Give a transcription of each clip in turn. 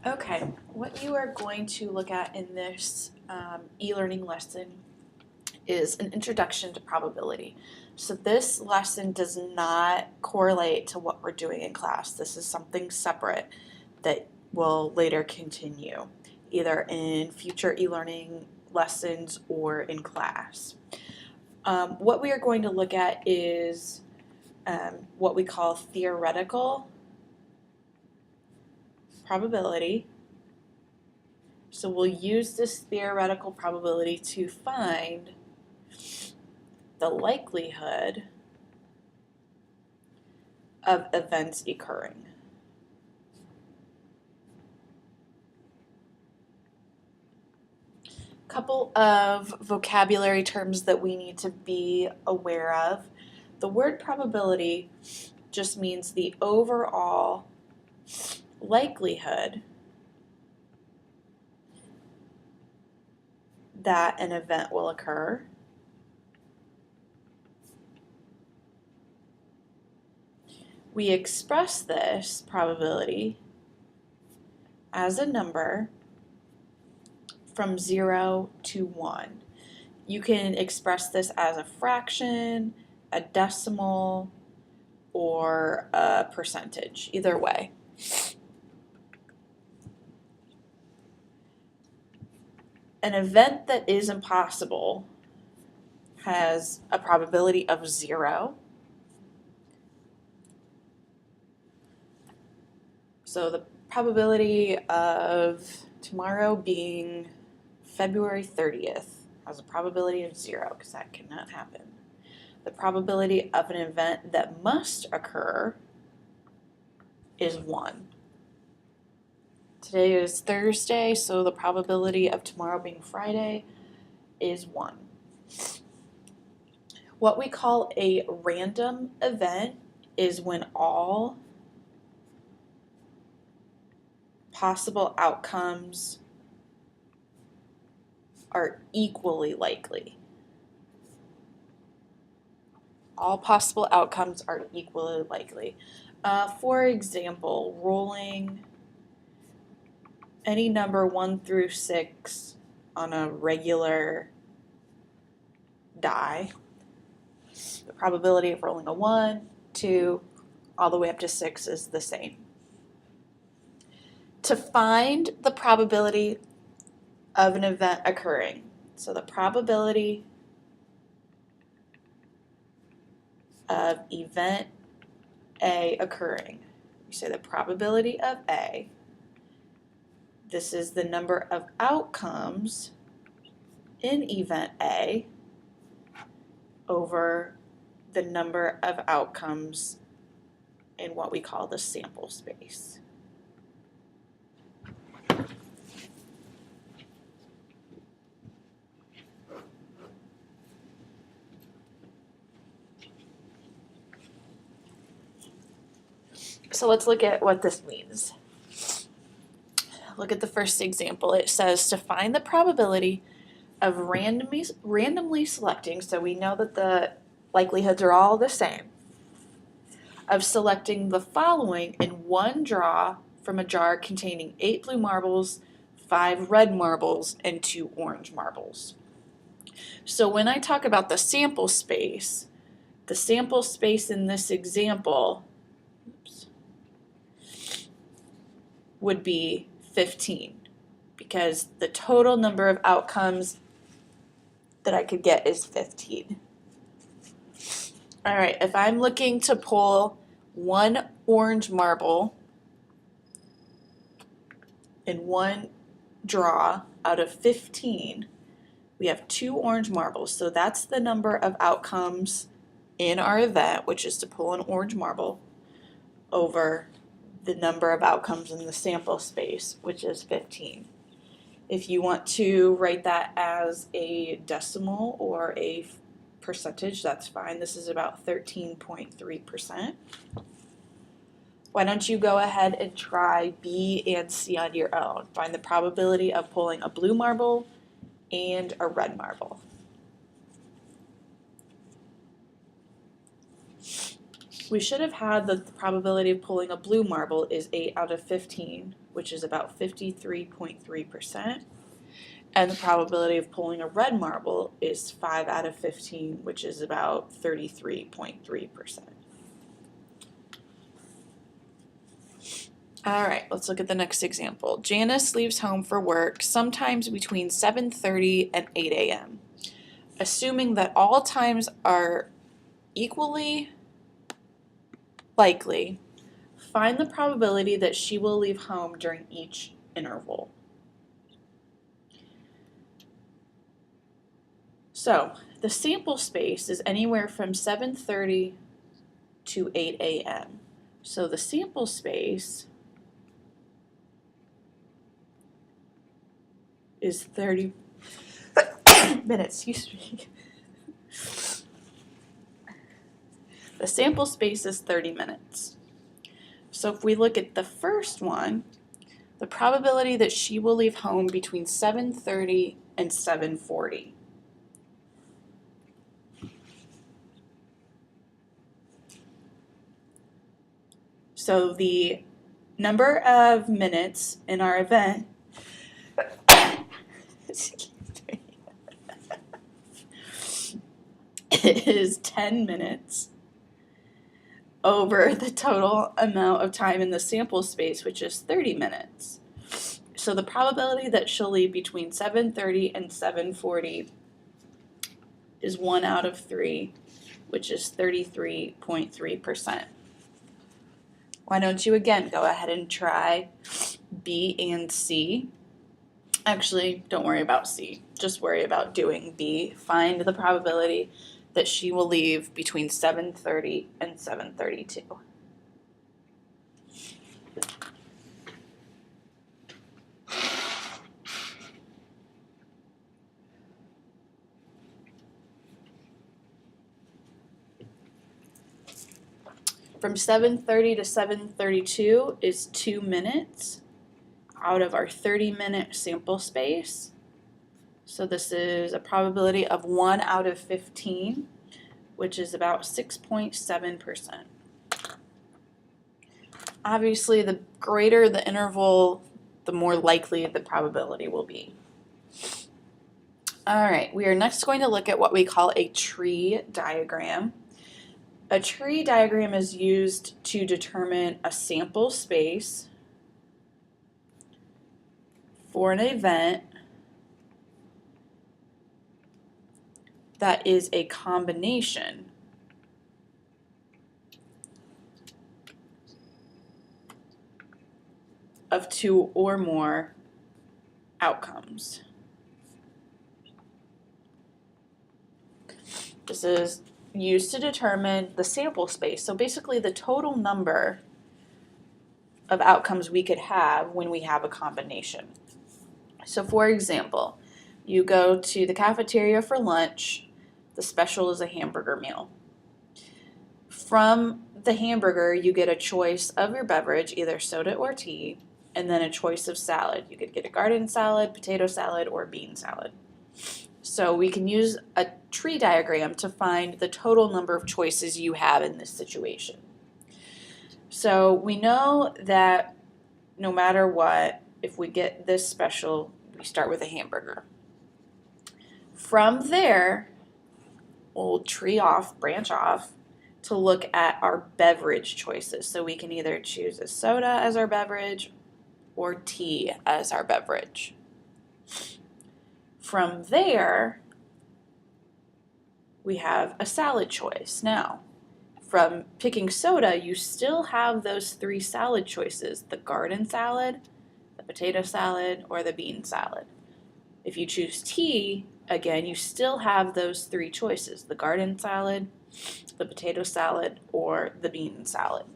Okay, what you are going to look at in this e-learning lesson is an introduction to probability. So this lesson does not correlate to what we're doing in class. This is something separate that will later continue, either in future e-learning lessons or in class. What we are going to look at is what we call theoretical probability. So we'll use this theoretical probability to find the likelihood of events occurring. Couple of vocabulary terms that we need to be aware of. The word probability just means the overall likelihood that an event will occur. We express this probability as a number from 0 to 1. You can express this as a fraction, a decimal, or a percentage, either way. An event that is impossible has a probability of 0. So the probability of tomorrow being February 30th has a probability of 0 because that cannot happen. The probability of an event that must occur is 1. Today is Thursday, so the probability of tomorrow being Friday is 1. What we call a random event is when all possible outcomes are equally likely. All possible outcomes are equally likely. For example, rolling any number 1 through 6 on a regular die, the probability of rolling a 1, 2, all the way up to 6 is the same. To find the probability of an event occurring, so the probability of event A occurring, you say the probability of A, this is the number of outcomes in event A over the number of outcomes in what we call the sample space. So let's look at what this means. Look at the first example. It says to find the probability of randomly selecting, so we know that the likelihoods are all the same, of selecting the following in one draw from a jar containing 8 blue marbles, 5 red marbles, and 2 orange marbles. So when I talk about the sample space in this example would be 15 because the total number of outcomes that I could get is 15. All right, if I'm looking to pull 1 orange marble in one draw out of 15, we have 2 orange marbles, so that's the number of outcomes in our event, which is to pull an orange marble, over the number of outcomes in the sample space, which is 15. If you want to write that as a decimal or a percentage, that's fine. This is about 13.3%. Why don't you go ahead and try B and C on your own. Find the probability of pulling a blue marble and a red marble. we should have had the probability of pulling a blue marble is 8 out of 15, which is about 53.3%. And the probability of pulling a red marble is 5 out of 15, which is about 33.3%. All right, let's look at the next example. Janice leaves home for work sometimes between 7:30 and 8 a.m. Assuming that all times are equally likely, find the probability that she will leave home during each interval. So the sample space is anywhere from 7:30 to 8 a.m. So the sample space is 30 minutes, excuse me. The sample space is 30 minutes. So if we look at the first one, the probability that she will leave home between 7:30 and 7:40. So the number of minutes in our event is 10 minutes over the total amount of time in the sample space, which is 30 minutes. So the probability that she'll leave between 7:30 and 7:40 is 1 out of 3, which is 33.3%. Why don't you again go ahead and try B and C? Actually, don't worry about C. Just worry about doing B. Find the probability that she will leave between 7:30 and 7:32. From 7:30 to 7:32 is 2 minutes out of our 30-minute sample space. So this is a probability of 1 out of 15, which is about 6.7%. Obviously, the greater the interval, the more likely the probability will be. All right, we are next going to look at what we call a tree diagram. A tree diagram is used to determine a sample space for an event that is a combination of 2 or more outcomes. This is used to determine the sample space, so basically the total number of outcomes we could have when we have a combination. So for example, you go to the cafeteria for lunch, the special is a hamburger meal. From the hamburger, you get a choice of your beverage, either soda or tea, and then a choice of salad. You could get a garden salad, potato salad, or bean salad. So we can use a tree diagram to find the total number of choices you have in this situation. So we know that no matter what, if we get this special, we start with a hamburger. From there, we'll branch off to look at our beverage choices. So we can either choose a soda as our beverage or tea as our beverage. From there, we have a salad choice. Now, from picking soda, you still have those 3 salad choices: the garden salad, the potato salad, or the bean salad. If you choose tea, again, you still have those 3 choices: the garden salad, the potato salad, or the bean salad.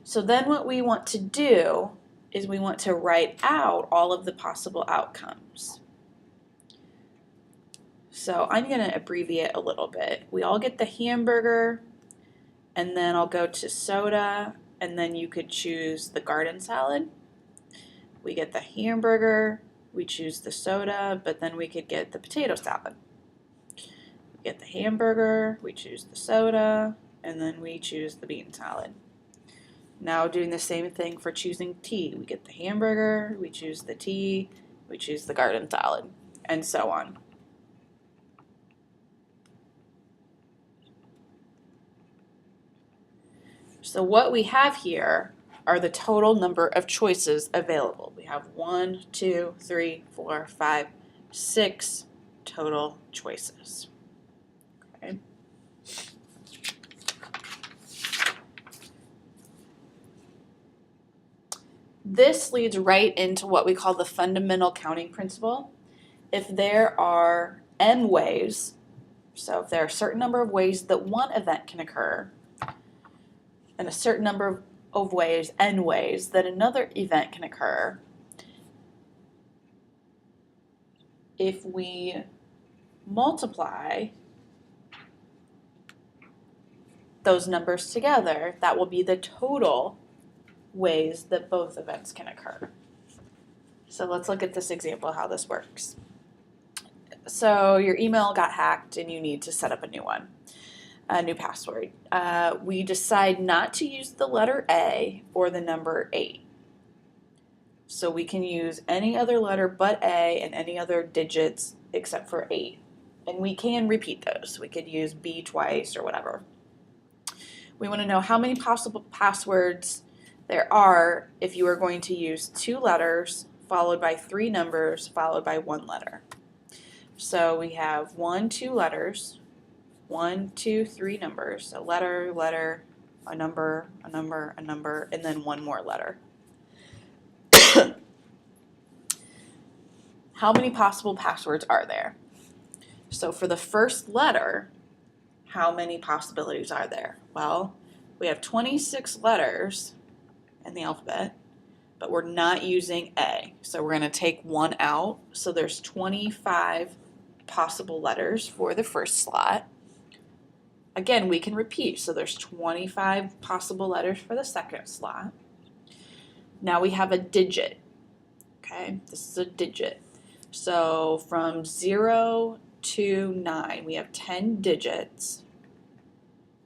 So then what we want to do is we want to write out all of the possible outcomes. So I'm going to abbreviate a little bit. We all get the hamburger, and then I'll go to soda, and then you could choose the garden salad. We get the hamburger, we choose the soda, but then we could get the potato salad. We get the hamburger, we choose the soda, and then we choose the bean salad. Now doing the same thing for choosing tea. We get the hamburger, we choose the tea, we choose the garden salad, and so on. So what we have here are the total number of choices available. We have 1, 2, 3, 4, 5, 6 total choices. Okay. This leads right into what we call the fundamental counting principle. If there are n ways, so if there are a certain number of ways that one event can occur, and a certain number of ways, n ways, that another event can occur, if we multiply those numbers together, that will be the total ways that both events can occur. So let's look at this example, how this works. So your email got hacked and you need to set up a new one, a new password. We decide not to use the letter A or the number 8. So we can use any other letter but A and any other digits except for 8. And we can repeat those. We could use B twice or whatever. We want to know how many possible passwords there are if you are going to use 2 letters followed by 3 numbers followed by 1 letter. So we have 1, 2 letters, 1, 2, 3 numbers, a letter, letter, a number, a number, a number, and then 1 more letter. How many possible passwords are there? So for the first letter, how many possibilities are there? Well, we have 26 letters in the alphabet, but we're not using A. So we're going to take 1 out. So there's 25 possible letters for the first slot. Again, we can repeat. So there's 25 possible letters for the second slot. Now we have a digit. Okay, this is a digit. So from 0 to 9, we have 10 digits.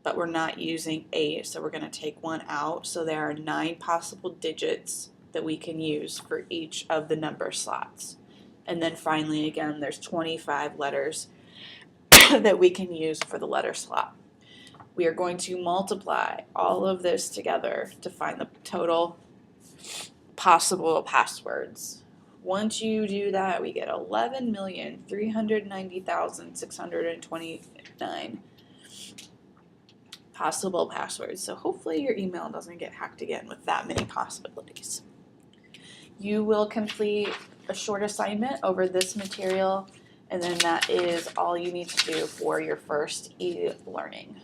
But we're not using 8, so we're going to take 1 out. So there are 9 possible digits that we can use for each of the number slots. And then finally, again, there's 25 letters that we can use for the letter slot. We are going to multiply all of this together to find the total possible passwords. Once you do that, we get 11,390,629 possible passwords. So hopefully your email doesn't get hacked again with that many possibilities. You will complete a short assignment over this material, and then that is all you need to do for your first e-learning.